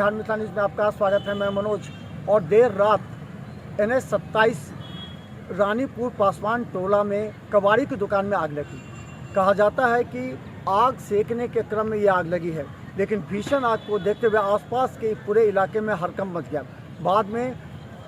Bihar Mithila news में आपका स्वागत है। मैं मनोज। और देर रात NH 27 रानीपुर पासवान टोला में कबाड़ी की दुकान में आग लगी। कहा जाता है कि आग सेकने के क्रम में ये आग लगी है, लेकिन भीषण आग को देखते हुए आसपास के पूरे इलाके में हड़कंप मच गया। बाद में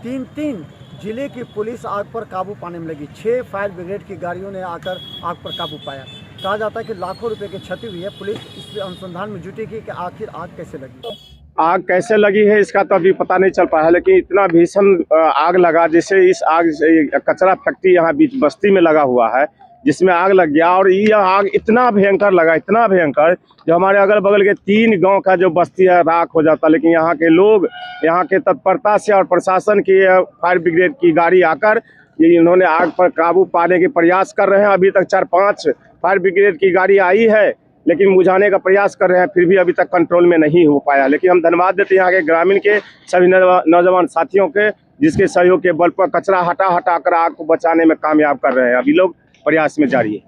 तीन जिले की पुलिस आग पर काबू पाने में लगी। 6 फायर ब्रिगेड की गाड़ियों ने आकर आग पर काबू पाया। कहा जाता है कि लाखों रुपए की क्षति हुई है। पुलिस इस अनुसंधान में जुटी कि आखिर आग कैसे लगी। आग कैसे लगी है इसका तो अभी पता नहीं चल पाया है, लेकिन इतना भीषण आग लगा जैसे इस आग से कचरा फैक्ट्री यहाँ बीच बस्ती में लगा हुआ है, जिसमें आग लग गया। और ये आग इतना भयंकर लगा, इतना भयंकर, जो हमारे अगल बगल के 3 गांव का जो बस्ती है राख हो जाता। लेकिन यहाँ के लोग यहाँ के तत्परता से और प्रशासन की फायर ब्रिगेड की गाड़ी आकर ये इन्होंने आग पर काबू पाने के प्रयास कर रहे हैं। अभी तक 4-5 फायर ब्रिगेड की गाड़ी आई है, लेकिन बुझाने का प्रयास कर रहे हैं, फिर भी अभी तक कंट्रोल में नहीं हो पाया। लेकिन हम धन्यवाद देते हैं यहाँ के ग्रामीण के सभी नौजवान साथियों के, जिसके सहयोग के बल पर कचरा हटा कर आग को बचाने में कामयाब कर रहे हैं। अभी लोग प्रयास में जारी है।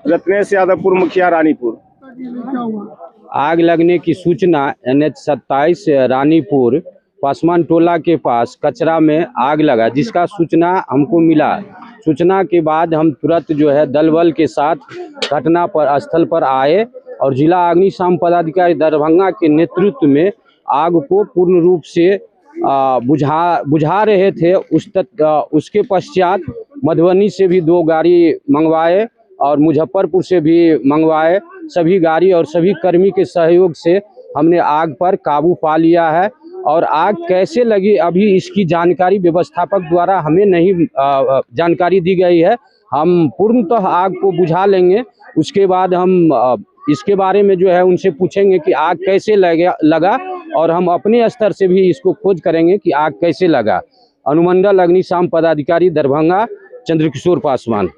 रत्नेश यादवपुर, मुखिया, रानीपुर। आग लगने की सूचना NH 27 रानीपुर पासवान टोला के पास कचरा में आग लगा, जिसका सूचना हमको मिला। सूचना के बाद हम तुरंत जो है दल बल के साथ घटना पर स्थल पर आए और जिला अग्निशमन पदाधिकारी दरभंगा के नेतृत्व में आग को पूर्ण रूप से बुझा रहे थे। उसके पश्चात मधुबनी से भी 2 गाड़ी मंगवाए और मुजफ्फरपुर से भी मंगवाए। सभी गाड़ी और सभी कर्मी के सहयोग से हमने आग पर काबू पा लिया है। और आग कैसे लगी अभी इसकी जानकारी व्यवस्थापक द्वारा हमें नहीं जानकारी दी गई है। हम पूर्णतः आग को बुझा लेंगे, उसके बाद हम इसके बारे में जो है उनसे पूछेंगे कि आग कैसे लगा और हम अपने स्तर से भी इसको खोज करेंगे कि आग कैसे लगा। अनुमंडल अग्निशमन पदाधिकारी दरभंगा चंद्रकिशोर पासवान।